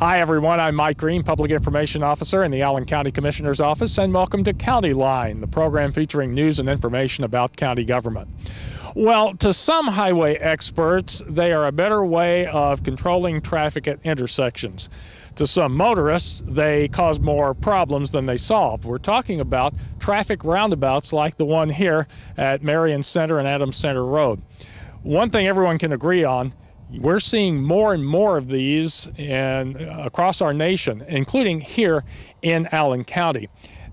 Hi everyone, I'm Mike Green, Public Information Officer in the Allen County Commissioner's Office, and welcome to Countyline, the program featuring news and information about county government. Well, to some highway experts, they are a better way of controlling traffic at intersections. To some motorists, they cause more problems than they solve. We're talking about traffic roundabouts like the one here at Marion Center and Adams Center Road. One thing everyone can agree on, we're seeing more and more of these across our nation, including here in Allen County.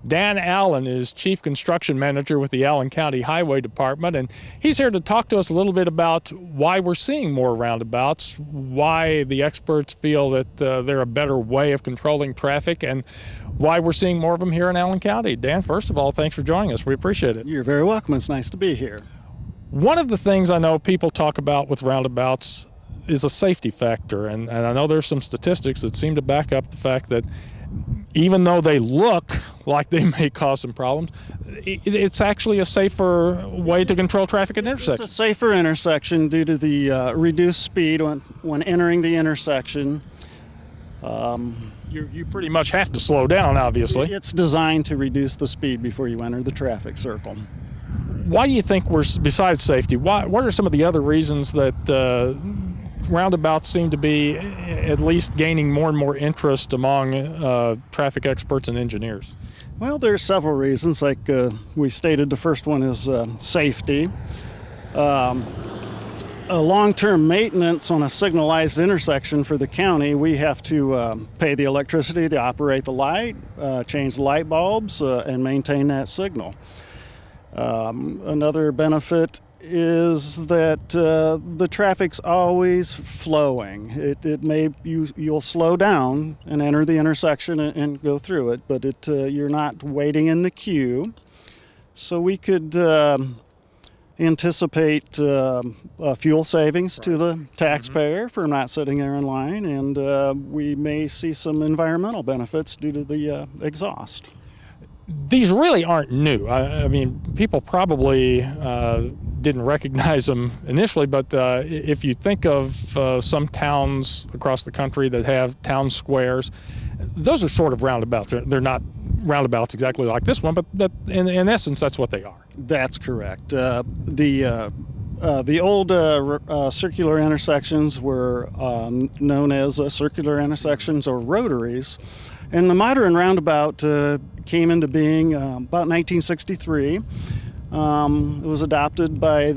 Dan Allen is Chief Construction Manager with the Allen County Highway Department, and he's here to talk to us a little bit about why we're seeing more roundabouts, why the experts feel that they're a better way of controlling traffic, and why we're seeing more of them here in Allen County. Dan, first of all, thanks for joining us. We appreciate it. You're very welcome. It's nice to be here. One of the things I know people talk about with roundabouts is a safety factor, and I know there's some statistics that seem to back up the fact that even though they look like they may cause some problems, it's actually a safer way to control traffic at intersections. It's a safer intersection due to the reduced speed when entering the intersection. You pretty much have to slow down, obviously. It's designed to reduce the speed before you enter the traffic circle. Why do you think besides safety, what are some of the other reasons that roundabouts seem to be at least gaining more and more interest among traffic experts and engineers? Well, there are several reasons. Like we stated, the first one is safety. A long-term maintenance on a signalized intersection for the county, we have to pay the electricity to operate the light, change the light bulbs, and maintain that signal. Another benefit is that the traffic's always flowing. You'll slow down and enter the intersection and go through it, but you're not waiting in the queue. So we could anticipate fuel savings to the taxpayer for not sitting there in line, and we may see some environmental benefits due to the exhaust. These really aren't new. I mean, people probably didn't recognize them initially, but if you think of some towns across the country that have town squares, those are sort of roundabouts. They're not roundabouts exactly like this one, but in essence, that's what they are. That's correct. The old circular intersections were known as circular intersections or rotaries. And the modern roundabout came into being about 1963. It was adopted by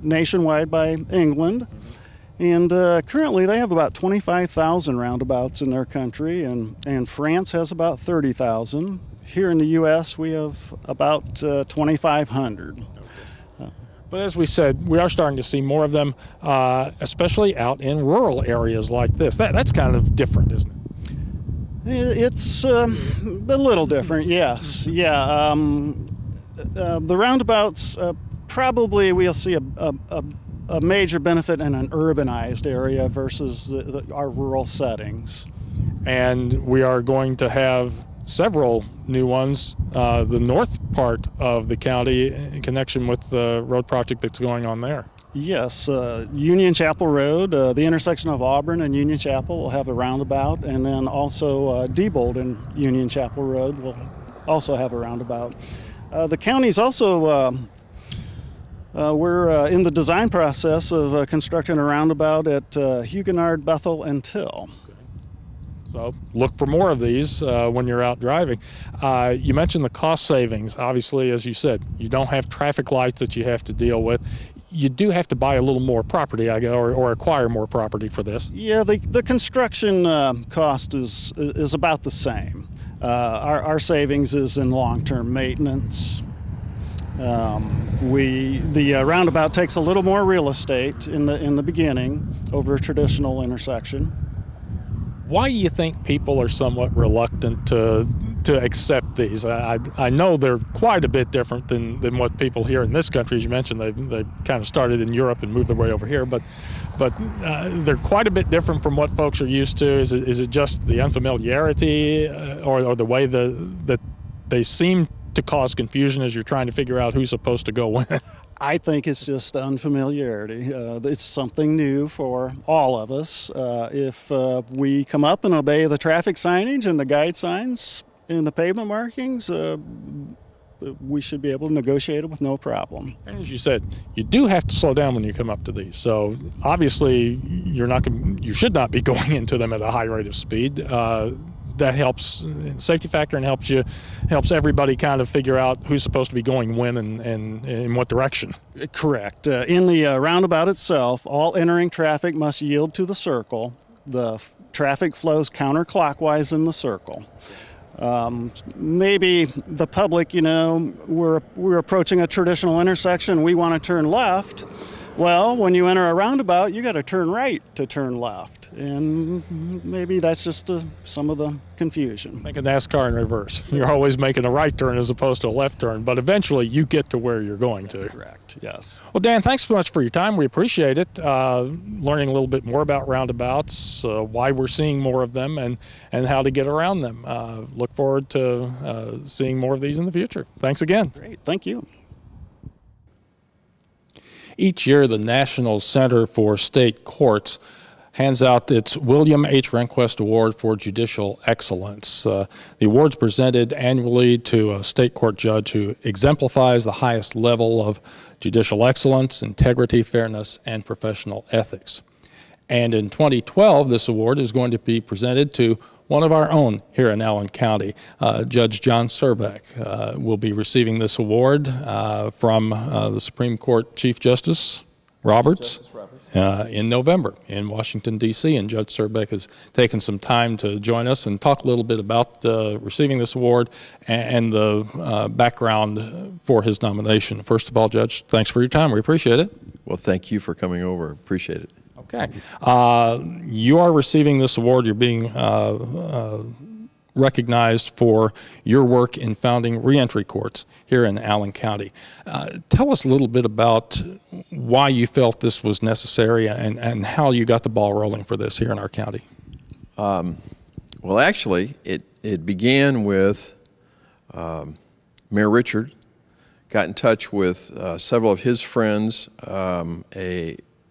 nationwide by England. And currently they have about 25,000 roundabouts in their country, and France has about 30,000. Here in the U.S. we have about 2,500. But as we said, we are starting to see more of them, especially out in rural areas like this. That's kind of different, isn't it? It's a little different, yes. Yeah, the roundabouts, probably we'll see a major benefit in an urbanized area versus our rural settings. And we are going to have several new ones, the north part of the county in connection with the road project that's going on there. Yes, Union Chapel Road, the intersection of Auburn and Union Chapel will have a roundabout, and then also Diebold and Union Chapel Road will also have a roundabout. The county's also, we're in the design process of constructing a roundabout at Huguenard, Bethel, and Till. So look for more of these when you're out driving. You mentioned the cost savings. Obviously, as you said, you don't have traffic lights that you have to deal with. You do have to buy a little more property, or acquire more property for this. Yeah, the construction cost is about the same. Our savings is in long-term maintenance. The roundabout takes a little more real estate in the beginning over a traditional intersection. Why do you think people are somewhat reluctant to accept these? I know they're quite a bit different than what people here in this country, as you mentioned. They kind of started in Europe and moved their way over here, but they're quite a bit different from what folks are used to. Is it just the unfamiliarity or the way that they seem to cause confusion as you're trying to figure out who's supposed to go when? I think it's just unfamiliarity. It's something new for all of us. If we come up and obey the traffic signage and the guide signs and the pavement markings, we should be able to negotiate it with no problem. And as you said, you do have to slow down when you come up to these. So obviously, you should not be going into them at a high rate of speed. That helps safety factor and helps everybody kind of figure out who's supposed to be going when and in what direction. Correct. In the roundabout itself, all entering traffic must yield to the circle. The traffic flows counterclockwise in the circle. Maybe the public, we're approaching a traditional intersection. We want to turn left. Well, when you enter a roundabout, you got to turn right to turn left. And maybe that's just some of the confusion. Make a NASCAR in reverse. You're always making a right turn as opposed to a left turn, but eventually you get to where you're going to. That's correct, yes. Well, Dan, thanks so much for your time. We appreciate it. Learning a little bit more about roundabouts, why we're seeing more of them, and how to get around them. Look forward to seeing more of these in the future. Thanks again. Great, thank you. Each year, the National Center for State Courts hands out its William H. Rehnquist Award for Judicial Excellence. The award's presented annually to a state court judge who exemplifies the highest level of judicial excellence, integrity, fairness, and professional ethics. And in 2012, this award is going to be presented to one of our own here in Allen County. Judge John Surbeck will be receiving this award from the Supreme Court Chief Justice Roberts in November in Washington, D.C. And Judge Surbeck has taken some time to join us and talk a little bit about receiving this award and the background for his nomination. First of all, Judge, thanks for your time. We appreciate it. Well, thank you for coming over. Appreciate it. Okay. You are receiving this award. You're being recognized for your work in founding Reentry Courts here in Allen County. Tell us a little bit about why you felt this was necessary and how you got the ball rolling for this here in our county. Well, actually, it began with Mayor Richard got in touch with several of his friends,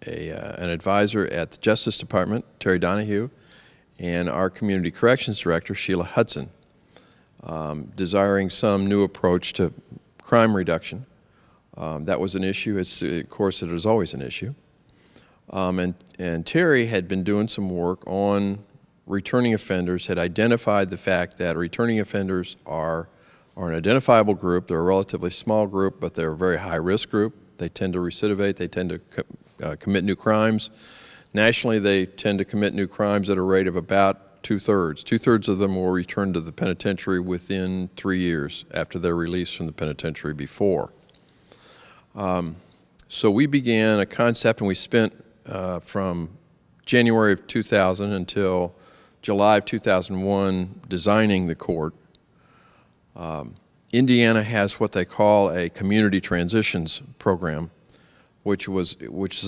an advisor at the Justice Department, Terry Donahue, and our Community Corrections Director, Sheila Hudson, desiring some new approach to crime reduction. That was an issue. Of course, it is always an issue. And Terry had been doing some work on returning offenders, had identified the fact that returning offenders are an identifiable group. They're a relatively small group, but they're a very high-risk group. They tend to recidivate. They tend to commit new crimes. Nationally, they tend to commit new crimes at a rate of about two-thirds. Two-thirds of them will return to the penitentiary within 3 years after their release from the penitentiary before. So we began a concept, and we spent from January of 2000 until July of 2001 designing the court. Indiana has what they call a community transitions program, which is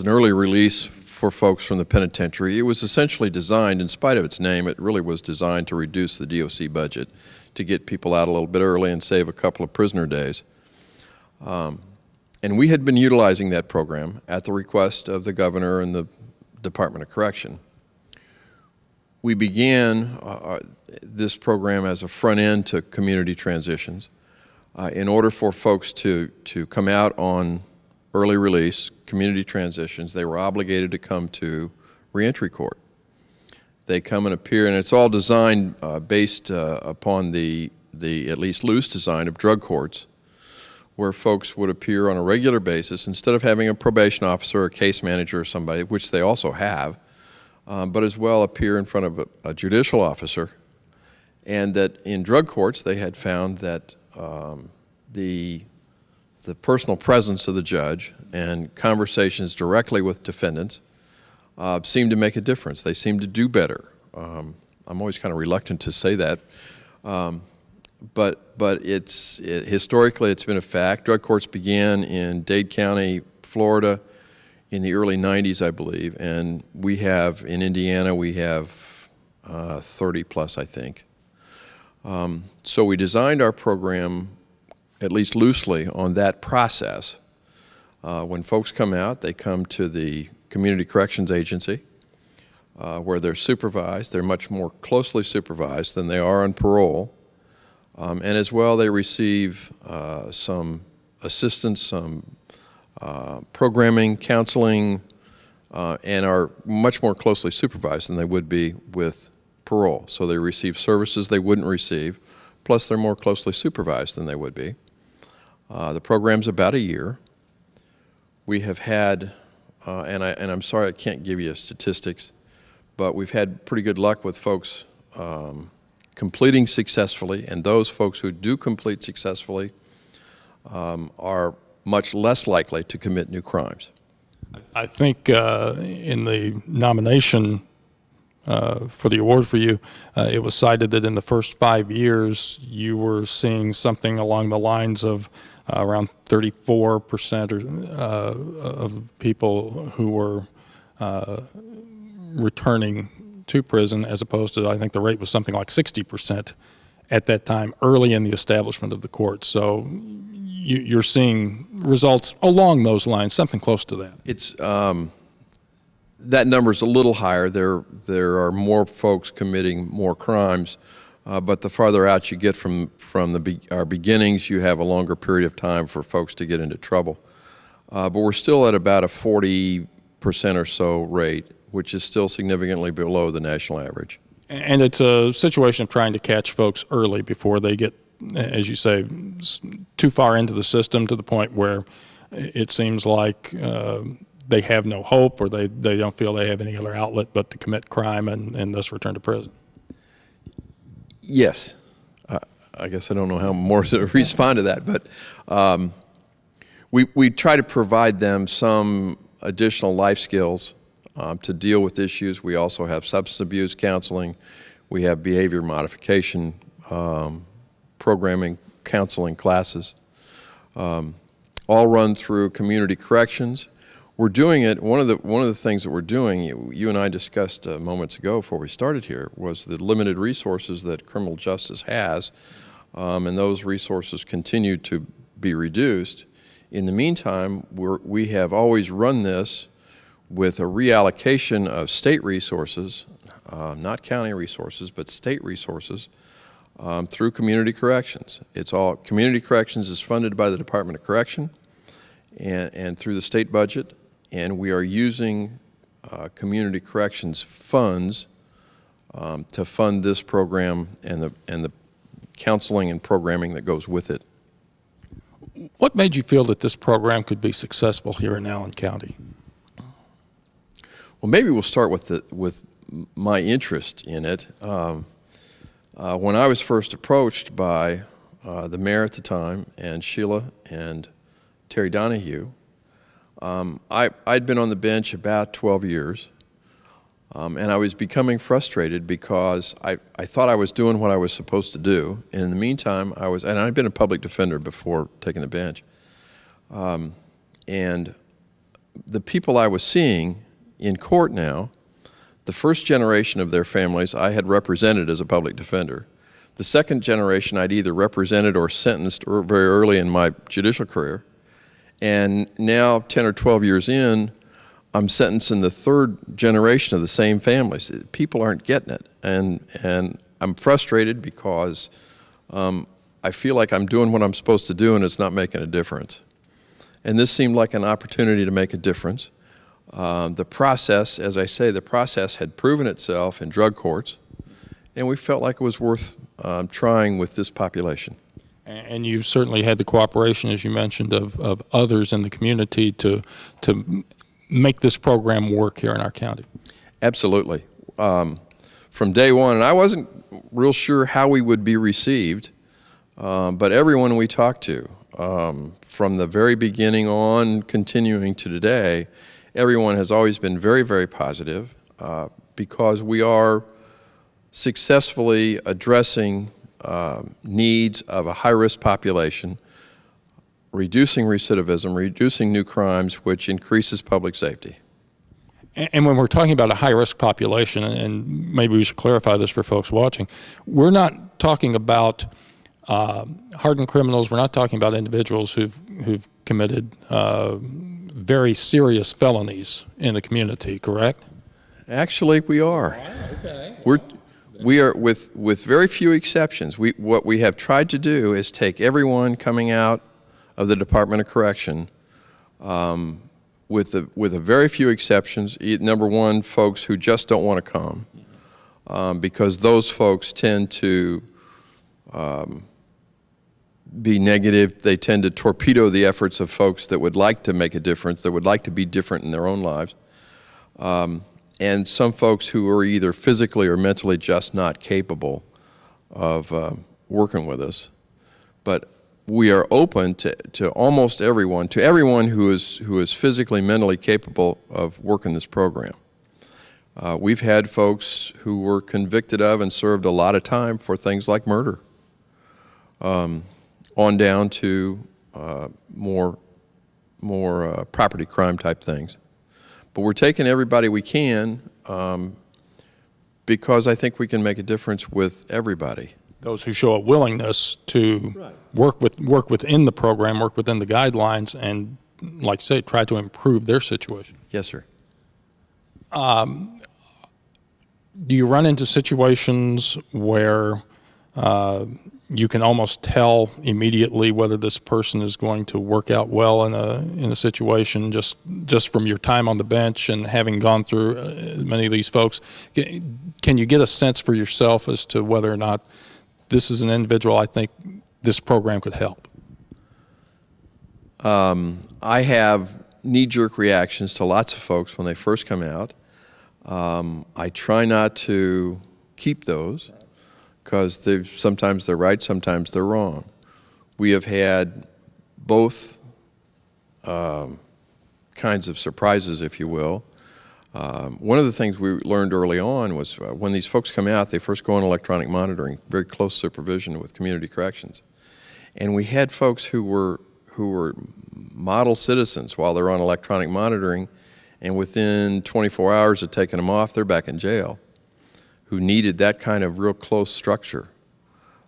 an early release for folks from the penitentiary. It was essentially designed, in spite of its name, it really was designed to reduce the DOC budget, to get people out a little bit early and save a couple of prisoner days. And we had been utilizing that program at the request of the governor and the Department of Correction. We began this program as a front end to community transitions. In order for folks to come out on early release, community transitions, they were obligated to come to Reentry Court. They come and appear, and it's all designed based upon the at least loose design of drug courts, where folks would appear on a regular basis instead of having a probation officer or a case manager or somebody, which they also have, but as well appear in front of a judicial officer. And that in drug courts, they had found that the personal presence of the judge and conversations directly with defendants seemed to make a difference. They seemed to do better. I'm always kind of reluctant to say that, but historically it's been a fact. Drug courts began in Dade County, Florida, in the early 90s, I believe, and we have in Indiana 30 plus, I think. So we designed our program, at least loosely, on that process. When folks come out, they come to the Community Corrections Agency, where they're supervised. They're much more closely supervised than they are on parole. And as well, they receive some assistance, some programming, counseling, and are much more closely supervised than they would be with parole. So they receive services they wouldn't receive, plus they're more closely supervised than they would be. The program's about a year. We have had, and I'm sorry I can't give you statistics, but we've had pretty good luck with folks completing successfully, and those folks who do complete successfully are much less likely to commit new crimes. I think in the nomination for the award for you, it was cited that in the first 5 years you were seeing something along the lines of around 34% of people who were returning to prison, as opposed to, I think the rate was something like 60% at that time, early in the establishment of the court. So you're seeing results along those lines, something close to that. It's that number's a little higher. There are more folks committing more crimes, but the farther out you get from our beginnings, you have a longer period of time for folks to get into trouble. But we're still at about a 40% or so rate, which is still significantly below the national average. And it's a situation of trying to catch folks early before they get, as you say, too far into the system to the point where it seems like they have no hope, or they don't feel they have any other outlet but to commit crime and thus return to prison. Yes. I guess I don't know how more to respond to that, but we try to provide them some additional life skills to deal with issues. We also have substance abuse counseling. We have behavior modification programming, counseling classes, all run through Community Corrections. We're doing it. One of the things that we're doing, you and I discussed moments ago before we started here, was the limited resources that criminal justice has, and those resources continue to be reduced. In the meantime, we have always run this with a reallocation of state resources, not county resources, but state resources, through Community Corrections. Community Corrections is funded by the Department of Correction and through the state budget, and we are using Community Corrections funds to fund this program and the counseling and programming that goes with it. What made you feel that this program could be successful here in Allen County? Well, maybe we'll start with my interest in it. When I was first approached by the mayor at the time, and Sheila and Terry Donahue, I'd been on the bench about 12 years, and I was becoming frustrated because I thought I was doing what I was supposed to do, and in the meantime, and I'd been a public defender before taking the bench, and the people I was seeing in court now, the first generation of their families I had represented as a public defender. The second generation I'd either represented or sentenced very early in my judicial career. And now, 10 or 12 years in, I'm sentencing the third generation of the same families. People aren't getting it. And I'm frustrated because I feel like I'm doing what I'm supposed to do and it's not making a difference. And this seemed like an opportunity to make a difference. The process, as I say, the process had proven itself in drug courts, and we felt like it was worth trying with this population. And you've certainly had the cooperation, as you mentioned, of others in the community to make this program work here in our county. Absolutely. From day one, and I wasn't real sure how we would be received, but everyone we talked to, from the very beginning on, continuing to today, everyone has always been very, very positive because we are successfully addressing needs of a high-risk population, reducing recidivism, reducing new crimes, which increases public safety. And when we're talking about a high-risk population, and maybe we should clarify this for folks watching, we're not talking about hardened criminals. We're not talking about individuals who've committed very serious felonies in the community, correct? Actually, we are. Okay. We are, with very few exceptions, what we have tried to do is take everyone coming out of the Department of Correction, with a very few exceptions. Number one, folks who just don't want to come, because those folks tend to be negative. They tend to torpedo the efforts of folks that would like to make a difference, that would like to be different in their own lives. And some folks who are either physically or mentally just not capable of working with us. But we are open to almost everyone, to everyone who is physically, mentally capable of working this program. We've had folks who were convicted of and served a lot of time for things like murder, on down to more property crime type things. But we're taking everybody we can, because I think we can make a difference with everybody. Those who show a willingness to work within the program, work within the guidelines, and, like I say, try to improve their situation. Yes, sir. Do you run into situations where you can almost tell immediately whether this person is going to work out well in a situation just from your time on the bench and having gone through many of these folks? Can you get a sense for yourself as to whether or not this is an individual I think this program could help? I have knee-jerk reactions to lots of folks when they first come out. I try not to keep those, because sometimes they're right, sometimes they're wrong. We have had both kinds of surprises, if you will. One of the things we learned early on was when these folks come out, they first go on electronic monitoring, very close supervision with community corrections. And we had folks who were model citizens while they're on electronic monitoring, and within 24 hours of taking them off, they're back in jail, who needed that kind of real close structure.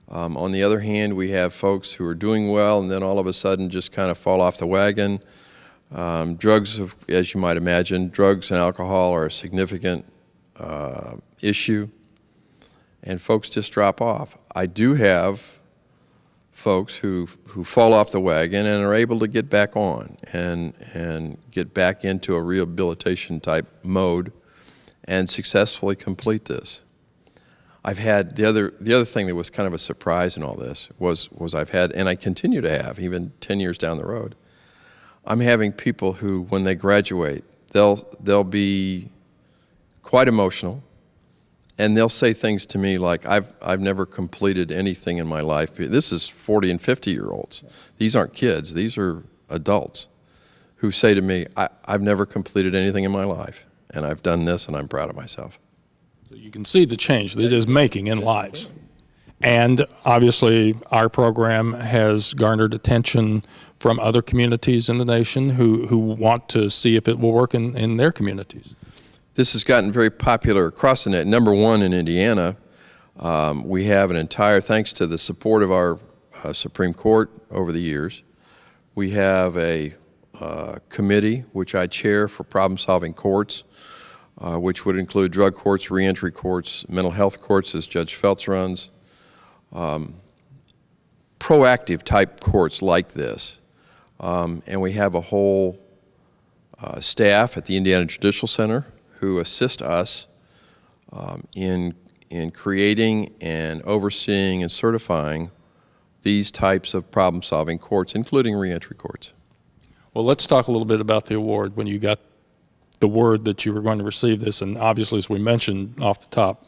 On the other hand, we have folks who are doing well and then all of a sudden just kind of fall off the wagon. Drugs, as you might imagine, drugs and alcohol are a significant issue, and folks just drop off. I do have folks who fall off the wagon and are able to get back on and get back into a rehabilitation type mode and successfully complete this. I've had the other thing that was kind of a surprise in all this was I've had, and I continue to have, even 10 years down the road, I'm having people who, when they graduate, they'll be quite emotional, and they'll say things to me like, I've never completed anything in my life. This is 40 and 50-year-olds. These aren't kids. These are adults who say to me, I've never completed anything in my life, and I've done this, and I'm proud of myself. So you can see the change that it is making in lives. And obviously, our program has garnered attention from other communities in the nation who want to see if it will work in their communities. This has gotten very popular across the net. Number one in Indiana, we have an entire, thanks to the support of our Supreme Court over the years, we have a committee which I chair for problem-solving courts, which would include drug courts, reentry courts, mental health courts, as Judge Feltz runs, proactive type courts like this. And we have a whole staff at the Indiana Judicial Center who assist us in creating and overseeing and certifying these types of problem-solving courts, including reentry courts. Well, let's talk a little bit about the award. When you got the word that you were going to receive this, and obviously, as we mentioned off the top,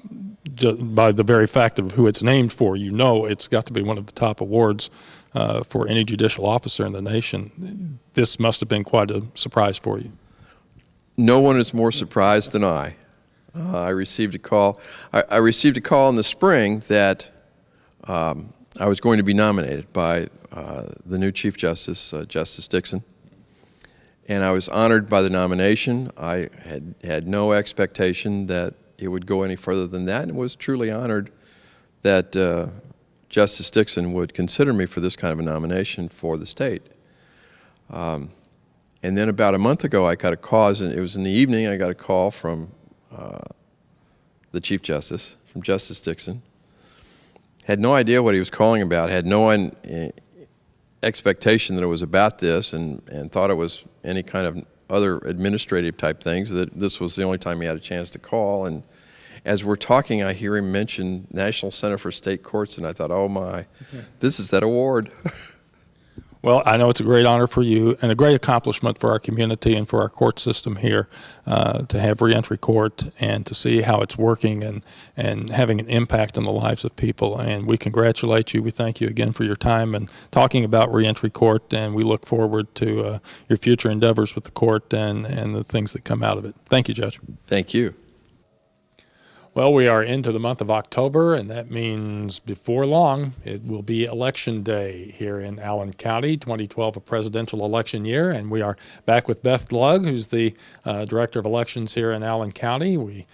by the very fact of who it's named for, you know it's got to be one of the top awards for any judicial officer in the nation. This must have been quite a surprise for you. No one is more surprised than I. I received a call. I received a call in the spring that I was going to be nominated by the new Chief Justice, Justice Dixon. And I was honored by the nomination. I had no expectation that it would go any further than that, and was truly honored that Justice Dixon would consider me for this kind of a nomination for the state. And then about a month ago, I got a call, and it was in the evening, I got a call from the Chief Justice, from Justice Dixon. Had no idea what he was calling about, had no expectation that it was about this, and thought it was any kind of other administrative type things, that this was the only time he had a chance to call. And as we're talking, I hear him mention National Center for State Courts, and I thought, oh my, this is that award. Well, I know it's a great honor for you and a great accomplishment for our community and for our court system here to have Reentry Court and to see how it's working and having an impact on the lives of people. And we congratulate you. We thank you again for your time and talking about Reentry Court, and we look forward to your future endeavors with the court and the things that come out of it. Thank you, Judge. Thank you. Well, we are into the month of October, and that means before long it will be Election Day here in Allen County, 2012, a presidential election year. And we are back with Beth Glugg, who's the Director of Elections here in Allen County. We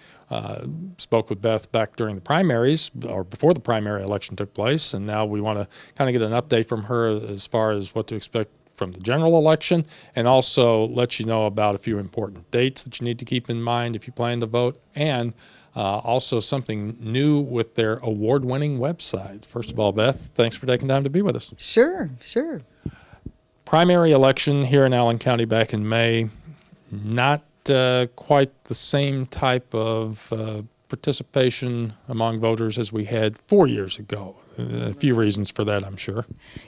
spoke with Beth back during the primaries, or before the primary election took place, and now we want to kind of get an update from her as far as what to expect from the general election, and also let you know about a few important dates that you need to keep in mind if you plan to vote, and also something new with their award-winning website. First of all, Beth, thanks for taking time to be with us. Sure. Primary election here in Allen County back in May, not quite the same type of participation among voters as we had 4 years ago. A few reasons for that, I'm sure.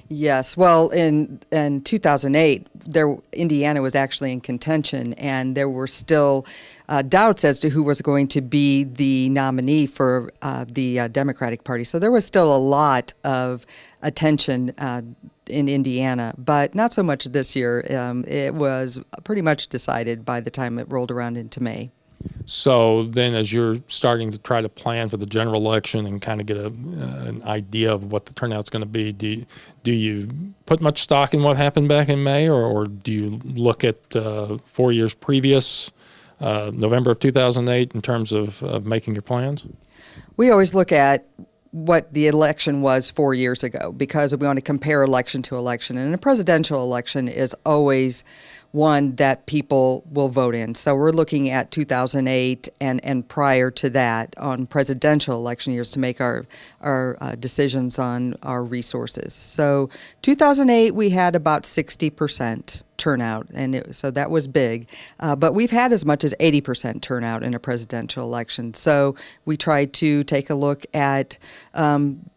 Yes. Well, in 2008, Indiana was actually in contention, and there were still doubts as to who was going to be the nominee for the Democratic Party. So there was still a lot of attention in Indiana, but not so much this year. It was pretty much decided by the time it rolled around into May. So then as you're starting to try to plan for the general election and kind of get an idea of what the turnout's going to be, do you put much stock in what happened back in May, or do you look at 4 years previous, November of 2008, in terms of making your plans? We always look at what the election was 4 years ago, because we want to compare election to election. And a presidential election is always one that people will vote in. So we're looking at 2008 and prior to that on presidential election years to make our decisions on our resources. So 2008, we had about 60% turnout, and so that was big. But we've had as much as 80% turnout in a presidential election. So we tried to take a look at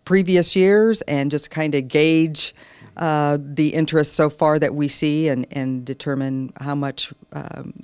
previous years and just kind of gauge the interest so far that we see and determine how much,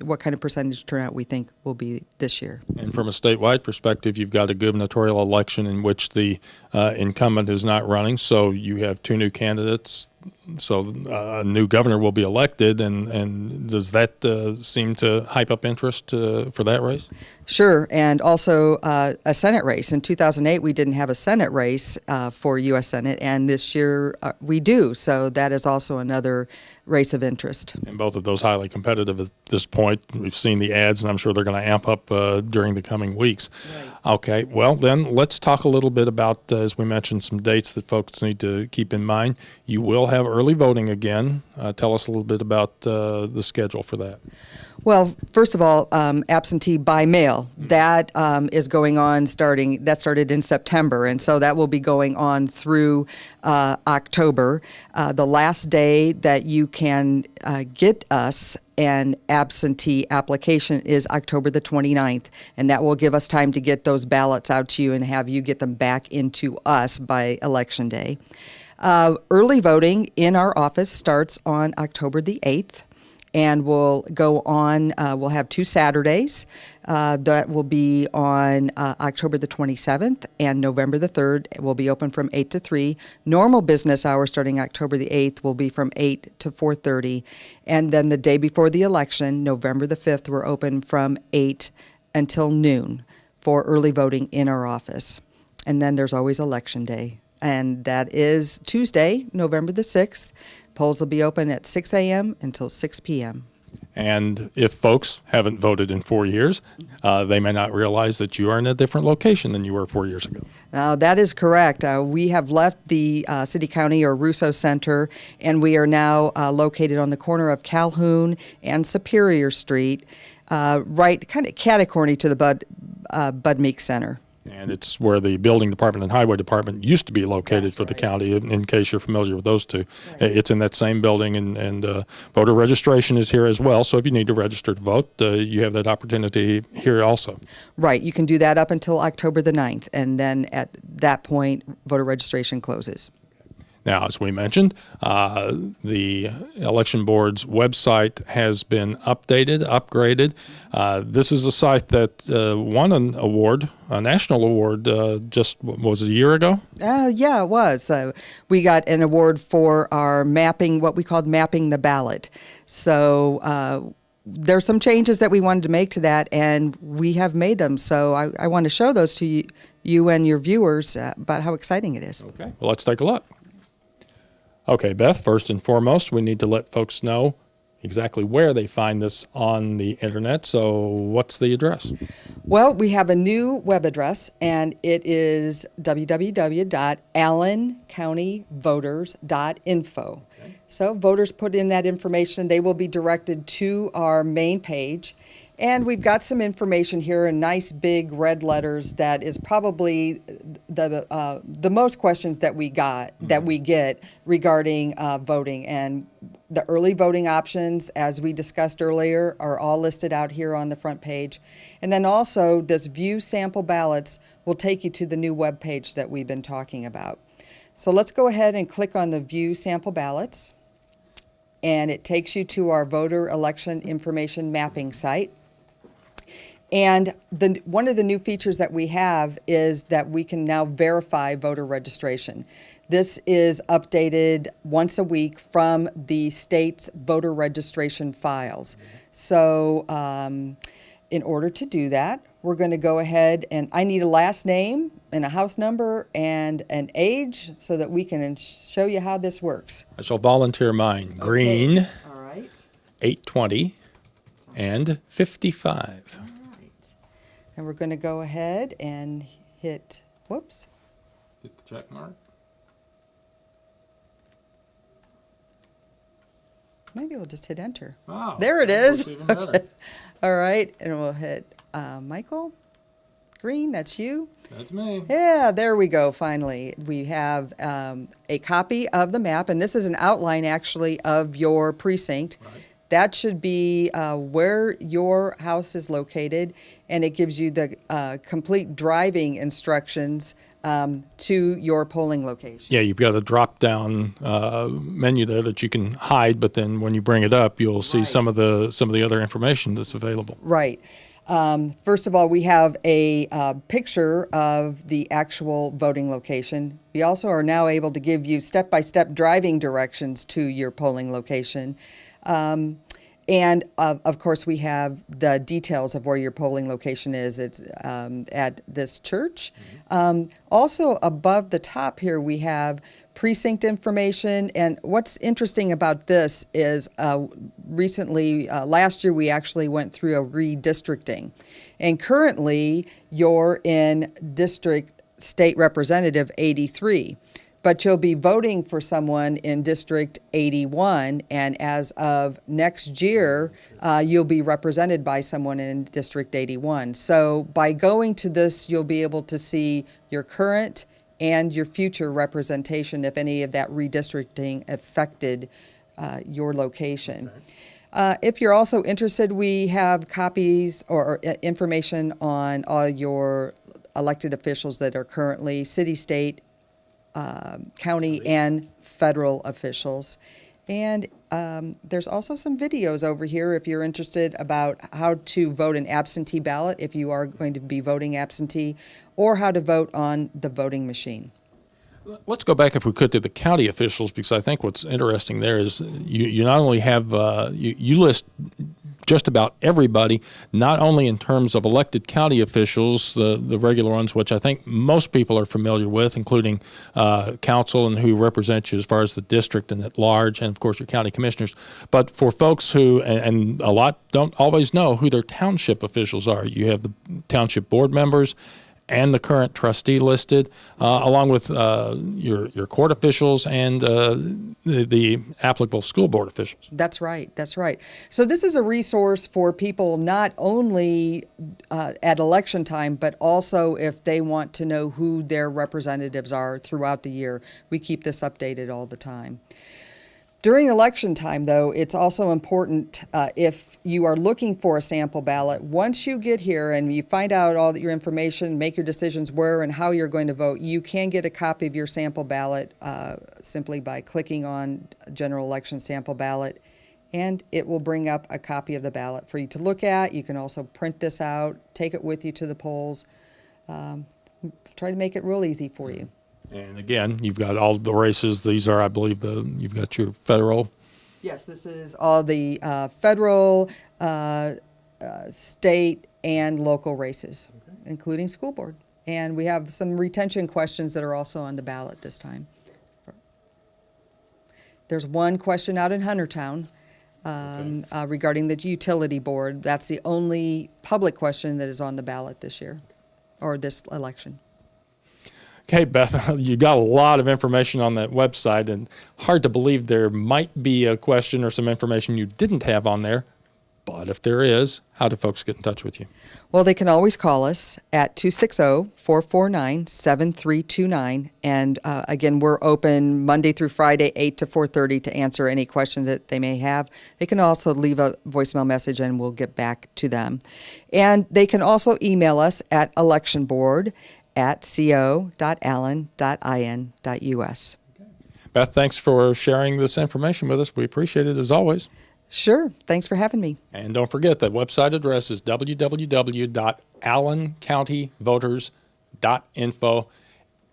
what kind of percentage turnout we think will be this year. And from a statewide perspective, you've got a gubernatorial election in which the incumbent is not running, so you have two new candidates. So a new governor will be elected, and does that seem to hype up interest for that race? Sure, and also a Senate race. In 2008, we didn't have a Senate race for U.S. Senate, and this year we do. So that is also another race of interest. And both of those highly competitive at this point. We've seen the ads, and I'm sure they're going to amp up during the coming weeks. Right. Okay, well then let's talk a little bit about, as we mentioned, some dates that folks need to keep in mind. You will have early voting again. Tell us a little bit about the schedule for that. Well, first of all, absentee by mail, that is going on that started in September, and so that will be going on through October. The last day that you can get us an absentee application is October the 29th, and that will give us time to get those ballots out to you and have you get them back into us by Election Day. Early voting in our office starts on October the 8th. And we'll go on, we'll have 2 Saturdays. That will be on October the 27th and November the 3rd. It will be open from 8 to 3. Normal business hours starting October the 8th will be from 8 to 4:30. And then the day before the election, November the 5th, we're open from 8 until noon for early voting in our office. And then there's always Election Day. And that is Tuesday, November the 6th. Polls will be open at 6 a.m. until 6 p.m. And if folks haven't voted in 4 years, they may not realize that you are in a different location than you were 4 years ago. That is correct. We have left the City County or Russo Center, and we are now located on the corner of Calhoun and Superior Street, right kind of catty-corny to the Bud Meek Center. And it's where the Building Department and Highway Department used to be located. That's for the county, in case you're familiar with those two. Right. It's in that same building, and voter registration is here as well. So if you need to register to vote, you have that opportunity here also. Right. You can do that up until October the 9th, and then at that point, voter registration closes. Now, as we mentioned, the Election Board's website has been updated, upgraded. This is a site that won an award, a national award, just, was it a year ago? Yeah, it was. We got an award for our mapping, what we called mapping the ballot. So there's some changes that we wanted to make to that, and we have made them. So I want to show those to you and your viewers about how exciting it is. Okay, well, let's take a look. Okay, Beth, first and foremost, we need to let folks know exactly where they find this on the internet. So what's the address? Well, we have a new web address, and it is www.allencountyvoters.info. Okay. So voters put in that information. They will be directed to our main page. And we've got some information here in nice big red letters that is probably the most questions that we get regarding voting. And the early voting options, as we discussed earlier, are all listed out here on the front page. And then also this view sample ballots will take you to the new web page that we've been talking about. So let's go ahead and click on the view sample ballots. And it takes you to our voter election information mapping site. And one of the new features that we have is that we can now verify voter registration. This is updated once a week from the state's voter registration files. So in order to do that, we're going to go ahead, and I need a last name and a house number and an age so that we can show you how this works. I shall volunteer mine. Green, okay. All right. 820 and 55. And we're going to go ahead and hit, whoops. Hit the check mark. Maybe we'll just hit enter. Wow. There it is. Even better. Okay. All right, and we'll hit Michael Green, that's you. That's me. Yeah, there we go, finally. We have a copy of the map, and this is an outline actually of your precinct. Right. That should be where your house is located, and it gives you the complete driving instructions to your polling location. Yeah, you've got a drop-down menu there that you can hide, but then when you bring it up, you'll see some of the other information that's available. Right. First of all, we have a picture of the actual voting location. We also are now able to give you step-by-step driving directions to your polling location. And of course, we have the details of where your polling location is. It's at this church. Also, above the top here, we have precinct information. And what's interesting about this is recently, last year, we actually went through a redistricting. And currently, you're in District State Representative 83. But you'll be voting for someone in District 81, and as of next year, you'll be represented by someone in District 81. So by going to this, you'll be able to see your current and your future representation if any of that redistricting affected your location. Okay. If you're also interested, we have copies or information on all your elected officials that are currently city, state, county and federal officials. And there's also some videos over here if you're interested about how to vote an absentee ballot if you are going to be voting absentee, or how to vote on the voting machine. Let's go back, if we could, to the county officials, because I think what's interesting there is you not only have, you list just about everybody, not only in terms of elected county officials, the regular ones, which I think most people are familiar with, including council and who represent you as far as the district and at large, and of course your county commissioners, but for folks who, and a lot don't always know who their township officials are. You have the township board members and the current trustee listed, along with your court officials and the applicable school board officials. That's right. That's right. So this is a resource for people not only at election time, but also if they want to know who their representatives are throughout the year. We keep this updated all the time. During election time, though, it's also important if you are looking for a sample ballot, once you get here and you find out all your information, make your decisions where and how you're going to vote, you can get a copy of your sample ballot simply by clicking on General Election Sample Ballot, and it will bring up a copy of the ballot for you to look at. You can also print this out, take it with you to the polls, try to make it real easy for you. And again, you've got all the races. These are, I believe, you've got your federal. Yes, this is all the federal, state, and local races, including school board. And we have some retention questions that are also on the ballot this time. There's one question out in Huntertown regarding the utility board. That's the only public question that is on the ballot this year, or this election. Okay, Beth, you got a lot of information on that website, and hard to believe there might be a question or some information you didn't have on there. But if there is, how do folks get in touch with you? Well, they can always call us at 260-449-7329. And again, we're open Monday through Friday, 8 to 4:30 to answer any questions that they may have. They can also leave a voicemail message and we'll get back to them. And they can also email us at electionboard@co.allen.in.us. Beth, thanks for sharing this information with us. We appreciate it as always. Sure. Thanks for having me. And don't forget that website address is www.allencountyvoters.info.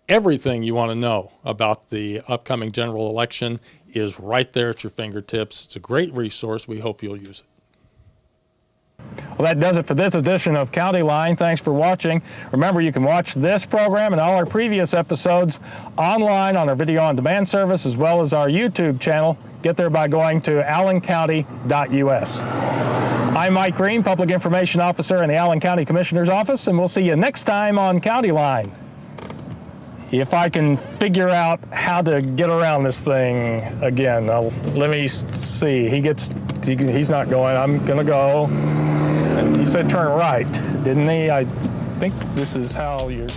Everything you want to know about the upcoming general election is right there at your fingertips. It's a great resource. We hope you'll use it. Well, that does it for this edition of County Line. Thanks for watching. Remember, you can watch this program and all our previous episodes online on our video on demand service as well as our YouTube channel. Get there by going to allencounty.us. I'm Mike Green, Public Information Officer in the Allen County Commissioner's Office, and we'll see you next time on County Line. If I can figure out how to get around this thing again, let me see. He's not going. I'm going to go. And he said turn right, didn't he? I think this is how you're